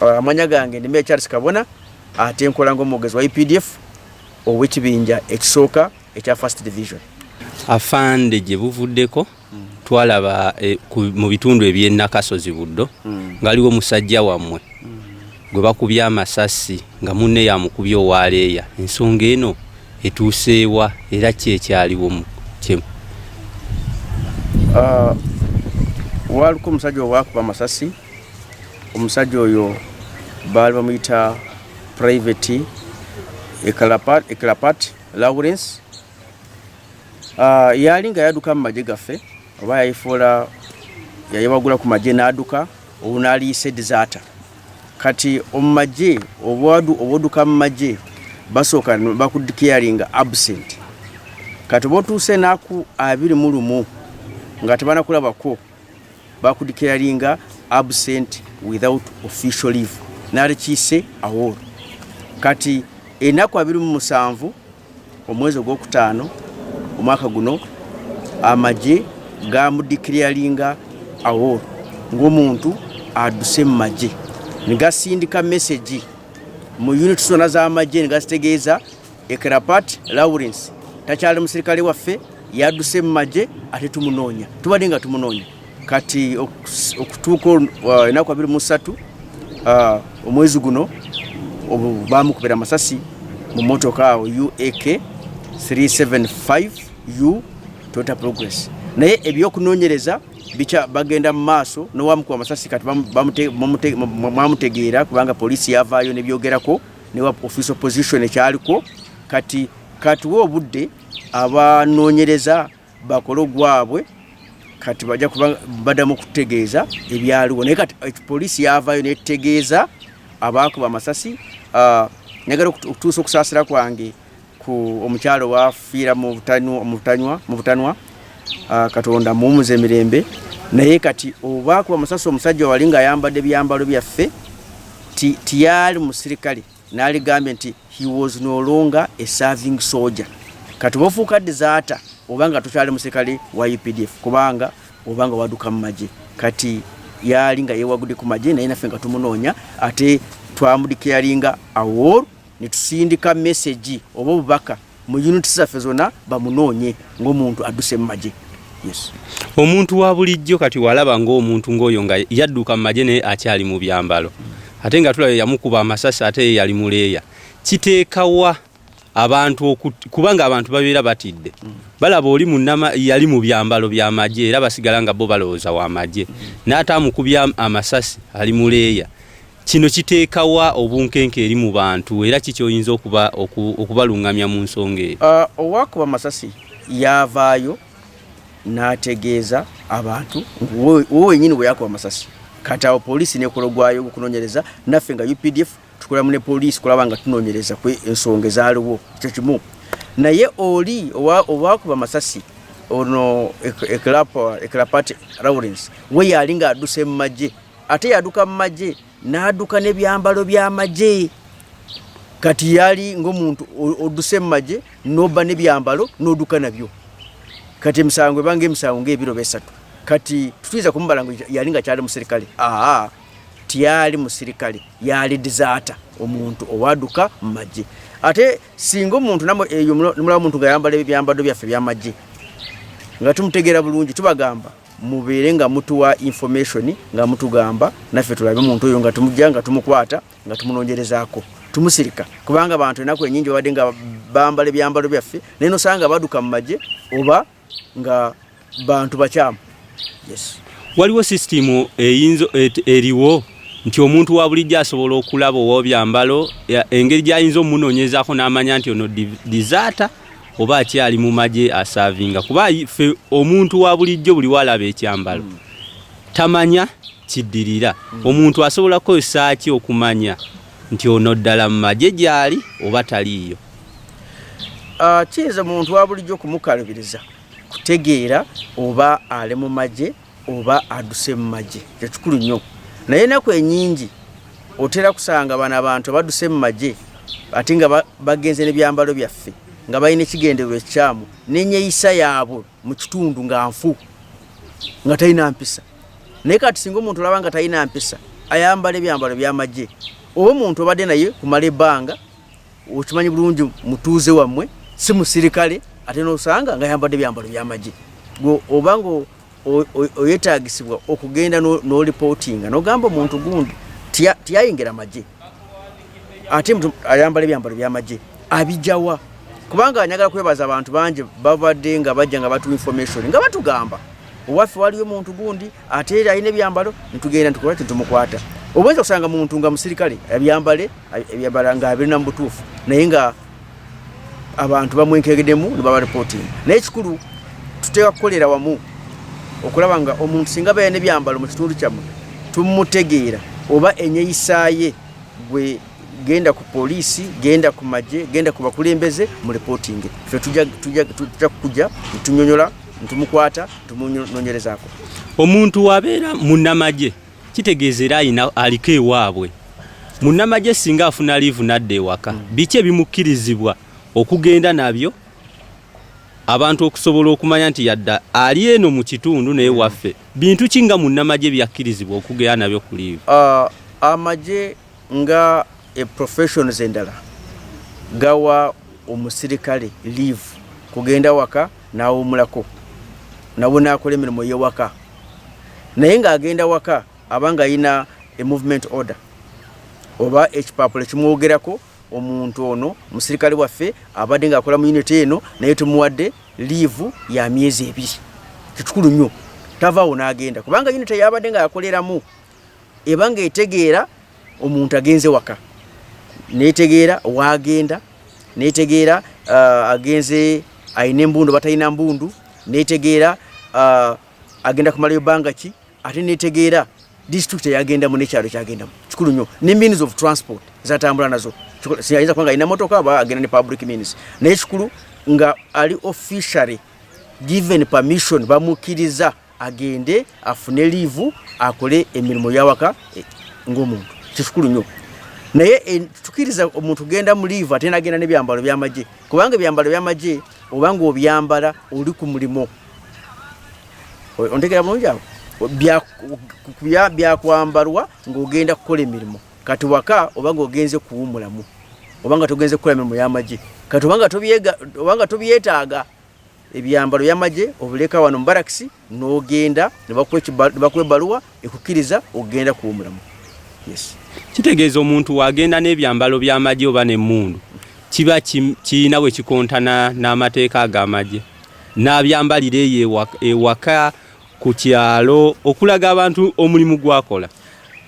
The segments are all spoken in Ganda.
Amanya gange ndi Charles Kabona ate nkola ng'omwogezi wa UPDF ow'ekibinja ekisooka ekya First Division. Afande gye buvuddeko twalaba mu bitundu eby'Nakasozi Buddo ngaliwo musajja wammwe gwe bakubye amasasi nga munne yamukubye owaaleeya. Ensonga eno etuuseewa era ki ekyaliwo mu kyemu? Waliko omusajja owaakuba amasasi. Omusajja oyo baali bamuyita Private Ekalapat Lawrence. Yali nga yaduka mu magye gaffe oba yayifuula yayawagula ku magye n'aduka obunaaliise deserter. Kati omumagye obuduka mu magye basooka bakudikyalinga absent. Kati botuuse ennaku 21 nga tebanakulabako bakudikyalinga absent without official leave. Nalikiise awolo. Kati ennaku 27 omwezi ogwokutaano omwaka guno amagye gamudikyalinga awolo ng'omuntu aduse mu magye. Nigasindika message mu unit zonna z'amagye nigasitegeeza Ekalapat Lawrence takyali musirikale waffe yaduse mu magye ate tumunoonya. Tubadde nga tumunoonya. Kati okutuuka ennaku 23 omwezi guno bamukubira amasasi mu motoka awo UAK 375U Toyota Progress. Naye ebyokunoonyereza bagenda mu maaso n'owamukuba amasasi kati mwamutegeera kubanga poliisi yavaayo nebyogerako ne official position ekyaliko. Kati katuwa obudde abanoonyereza bakole ogwabwe kati bajja kuba baddamu kutegeeza ebyaliwo. Naye kati poliisi yavaayo netegeeza abaakuba amasasi. Njagala okutuusa okusaasira kwange ku omukyalo wafiira mu butanwa Katonda muumuze emirembe. Naye kati obaakuba amasasi omusajja wali nga ayambadde ebyambalo byaffe tiyali musirikale n'aligambye nti he was no longer a serving soldier. Kati bofuuka deserter obanga tukyali musirikale wa UPDF kubanga obanga waduka mu magye. Kati yali nga yewagudde ku magye naye naffe nga tumunoonya ate twamudikyalinga awolo ne tusindika message oba obubaka mu unit zaffe zonna bamunoonye ng'omuntu adduse mu magye. Yes. Omuntu wa bulijjo kati walaba ng'omuntu ng'oyo nga yadduka mu magye naye akyali mu byambalo ate nga tulabye yamukuba amasasi ate yali muleeya. Kiteekawa abantu kubanga abantu babeera batidde balaba oli munnama yali mu byambalo bya magye era basigala nga bo balowooza wa magye n'atamukubya amasasi ali muleeya. Kino kiteekawa obunkenke eri mu bantu era kikyoyinza okubalungamya mu nsonga eyo. Owaakuba amasasi yavaayo n'ategeeza abantu wowe wenyini bwe yakuba amasasi. Kati awo poliisi nekola ogwayo okunoonyereza naffe nga UPDF tukolamu ne poliisi kulaba nga tunoonyereza ku ensonga ezaaliwo. Ekyo kimu. Naye oli owaakuba amasasi ono Ekalapat Lawrence we yali nga adduse mu magye ate yaduka mu magye n'aduka n'ebyambalo by'amagye. Kati yali ng'omuntu odduse mu magye n'obba n'ebyambalo n'oduka nabyo. Kati emisango ebanga emisango ng'ebiro 3. Kati tutuyinza kumubala ngu yali nga kyali musirikale. Tiyali musirikale yali deserter omuntu owaduka mu magye. Ate singa omuntu eyo mulaba omuntu nga yambala ebyambalo byaffe by'amagye nga tumutegeera bulungi tubagamba mubeere nga mutuwa information nga mutugamba naffe tulabe omuntu oyo nga tumujja nga tumukwata nga tumunoonyerezaako tumusirika kubanga abantu ennaku ennyingi babadde nga bambala ebyambalo byaffe naye nosanga baduka mu magye oba nga bantu bakyamu. Yes. Waliwo system eriwo nti omuntu wa bulijjo asobola okulaba owobyambalo engeri gy'ayinza omunoonyezaako n'amanya nti ono deserter oba akyali mu magye asavinga kuba ffe omuntu wa bulijjo buli walaba ekyambalo tamanya kiddirira. Omuntu asobola kukozesa ki okumanya nti ono ddala mu magye gy'ali oba taliiyo? Kiyinza muntu wa bulijjo kumukalubiriza kutegeera oba ali mu magye oba adduse mu magye. Kyekikulu nnyo. Naye ennaku ennyingi otera kusanga bano abantu abadduse mu magye ate nga bagenze n'ebyambalo byaffe nga balina ekigendererwa ekyamu n'ennyeyisa yaabwe mu kitundu nga nfu nga talina mpisa. Naye kati singa omuntu olaba nga talina mpisa ayambala ebyambalo by'amagye oba omuntu obadde naye kumala ebbanga okimanyi bulungi mutuuze wammwe si musirikale ate n'osanga nga ayambadde ebyambalo by'amagye obanga oyetaagisibwa okugenda n'olipotinga n'ogamba omuntu gundi tiyayingira magye ate ayambala ebyambalo by'amagye abijawa kubanga anyagala kwebaza abantu bangi babadde nga bajja nga batu information nga batugamba owaffe waliyo omuntu gundi ate era alina ebyambalo ntugenda ntukola tumukwata obwenza okusanga muntu nga musirikale ebyambala nga abirina mu butuufu naye nga abantu bamwenkegeddemu ne baba reporting naye kikulu tuteeka kukolera wamu okulaba nga omuntu singa bayina ebyambalo mu kitundu kyammwe tumutegeera oba enyeeyisaaye gwe genda ku poliisi genda ku magye genda ku bakulembeze mu reporting ffe tujja kujja tunyonyola ntumukwata tumunonyerezaako omuntu wabeera munnamagye kitegeeza era aliko ewaabwe munnamagye singa afuna liivu nadda ewaka biki ebimukkirizibwa okugenda nabyo abantu okusobola okumanya nti yadda ali eno mu kitundu naye waffe bintu kinga munnamagye byakkirizibwa okugenda nabyo ku liivu amagye nga professions endala gawa omusirikale liivu kugenda waka nawumulako nawe nakola emirimu y'ewaka naye ng'agenda waka abanga ayina movement order oba ekipapula kimwogerako omuntu ono musirikale waffe abadde ng'akola mu unit eno naye tumuwadde liivu ya myezi 2 kikulu nnyo tavaawo n'agenda kubanga unit yabadde ng'akoleramu ebanga etegeera omuntu agenze waka netegeera wagenda netegeera agenze ayina embundu batalina mbundu netegeera agenda kumalayo bbanga ki ate netegeera district yagendamu nekyalo kyagendamu kikulu nnyo ne means of transport zatambula nazo ayinza kubanga ayina motoka aba agenda ne public means naye kikulu nga ali officially given permission bamukkiriza agende afune liivu akole emirimu yawaka ng'omuntu kikulu nnyo naye tukiriza omuntu genda mu liivu ate nagenda n'ebyambalo by'amagye kubanga ebyambalo by'amagye obanga obyambala oli ku mulimo ontegera bulungi awo byakwambalwa ng'ogenda kukola emirimu kati waka obanga ogenze kuwumulamu obanga togenze kukola emirimu y'amagye kati obanga tobyetaaga ebyambalo by'amagye obuleka wano mu barakisi n'ogenda ne bakuwa ebbaluwa ekukkiriza okugenda kuwumulamu. Yes. Kitegeeza omuntu wagenda n'ebyambalo by'amagye oba n'emmundu kiba kirina we kikontana n'amateeka ag'amagye n'abyambalira eyo ewaka ku kyalo okulaga abantu omulimu gwakola.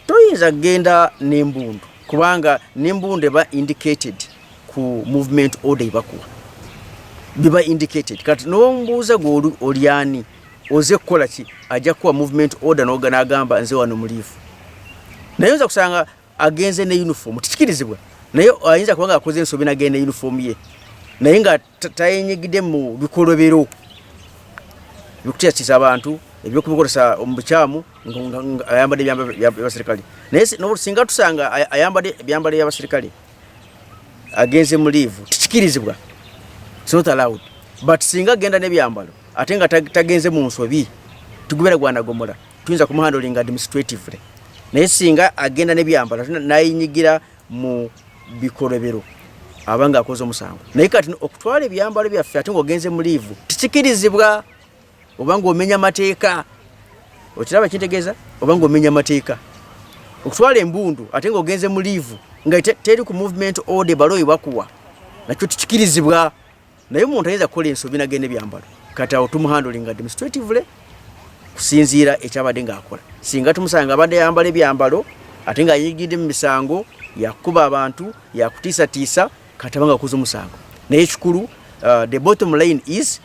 Toyinza kugenda n'embundu kubanga n'embundu eba indicated ku movement order ibakuwa biba indicated kati n'ombuuza gwe olyani oze kukola ki ajja kuwa movement order n'agamba nze wano muliivu naye oyinza kusanga agenze ne uniform tikirizibwa naye ayinza kubanga akoze ensobi nagenda uniform ye naye nga tayenyigidde mu bikolobero bikutyakisa abantu ebyokubikozesa omubukyamu ayambadde ebyambalo by'abasirikale naye singa tusanga ayambadde ebyambalo by'abasirikale agenze mu liivu tikirizibwa it's not allowed but singa agenda n'ebyambalo ate nga tagenze mu nsobi tugubera gwanagomola tuyinza kumuhandlinga administratively naye singa agenda n'ebyambalo nayinyigira mu bikolobero abanga akoze omusango naye kati okutwala ebyambalo byaffe ate ng'ogenze mu liivu tikirizibwa obanga omenya mateeka okiraba kintegeeza obanga omenya mateeka okutwala embundu ate ng'ogenze mu liivu nga teri ku movement order baloyi bakuwa nakyo tikirizibwa naye omuntu ayinza kukola ensobi nagenda ebyambalo kati awo tumuhandlinga administratively kusinziira ekyabadde ng'akola singa tumusanga abadde yambala ebyambalo ate ng'ayigidde mu misango yakuba abantu yakutiisatiisa kati abanga akoze omusango naye ekikulu the bottom line is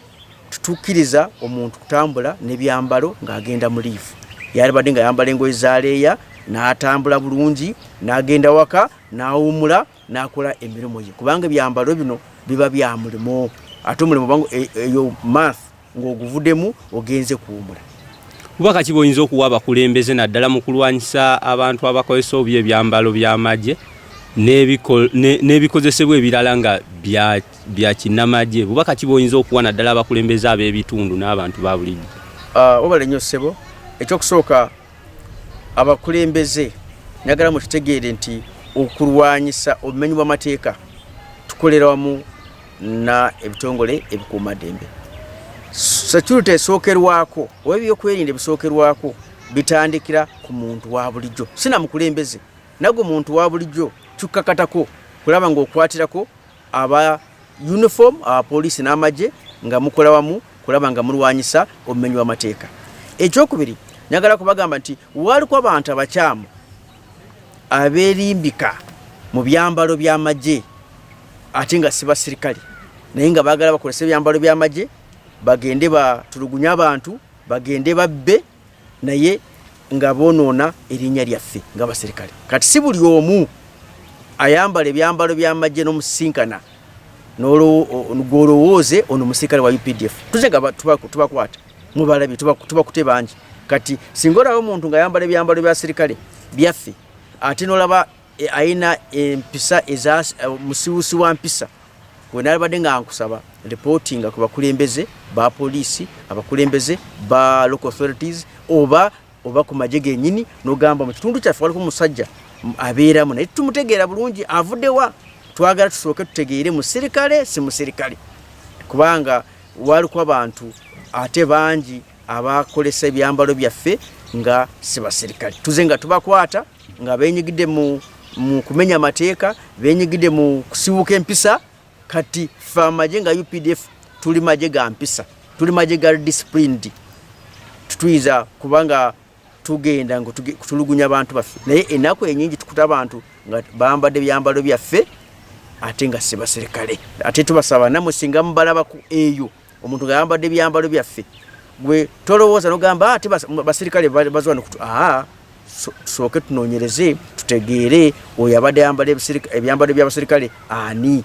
tutukkiriza omuntu kutambula n'ebyambalo ng'agenda mu liivu yalibadde nga yambala engoye zaaleeya n'atambula bulungi n'agenda waka n'awumula n'akola emirimu ye kubanga ebyambalo bino biba bya mulimo ate omulimu bangu eyo month ng'oguvuddemu ogenze kuwumula. Kubaka kiba oyinza okuwa abakulembeze naddala mu kulwanyisa abantu abakozesa obubi ebyambalo by'amagye n'ebikozesebwa ebirala nga bya kinnamagye bubaka kiba oyinza okuwa naddala abakulembeze ab'ebitundu n'abantu ba bulijjo? Obale nnyo ssebo ekyokusooka abakulembeze njagala mukitegeere nti okulwanyisa obumenyi bw'amateeka tukolera wamu na ebitongole ebikuumaddembe. Security esookerwako oba ebyokwerinda ebisookerwako bitandikira ku muntu wa bulijjo, sina mukulembeze nagwo muntu wa bulijjo tukakatako kulaba ng'okwatirako aba uniform abapoliisi n'amagye nga mukola wamu kulaba nga mulwanyisa obumenyi bw'amateeka. Ekyokubiri njagala kubagamba nti waliko abantu abakyamu abeerimbika mu byambalo by'amagye ate nga si basirikale naye nga baagala bakozesa ebyambalo by'amagye bagende batulugunya abantu bagende babbe naye nga bonoona erinnya lyaffe nga basirikale. Kati si buli omu ayambala ebyambalo by'amagye n'omusinkana n'olowooze ono musirikale wa UPDF. Tuzenga tubakwata mubalabi tubakute bangi. Kati singa olaba omuntu ng'ayambala ebyambalo bya sirikale byaffe ate n'olaba ayina empisa musiwusi wa mpisa, gwe nalabadde nga nkusaba reportinga ku bakulembeze ba poliisi, abakulembeze ba local authorities oba ku magye gennyini n'ogamba mu kitundu kyaffe waliko musajja abeeramu naye tumutegeera bulungi avuddewa, twagala tusooke tutegeere musirikale si musirikale, kubanga waliko abantu ate bangi abakolesa ebyambalo byaffe nga si basirikale. Tuze nga tubakwata nga beenyigidde mu kumenya amateeka, beenyigidde mu kusibuka empisa. Kati ffe amagye nga UPDF tuli magye ga mpisa, tuli magye ga disciplined, tutuyiza kubanga tugenda ngo kutulugunya abantu baffe naye ennaku enyingi tukuta abantu nga bambadde ebyambalo byaffe ate nga si basirikale. Ate tubasaba namwe singa mubalaba ku eyo omuntu nga yambadde ebyambalo byaffe gwe tolowooza n'ogamba ate basirikale bazwana kutu tusooke tunoonyereze tutegeere oyo abadde yambala ebyambalo by'abasirikale ani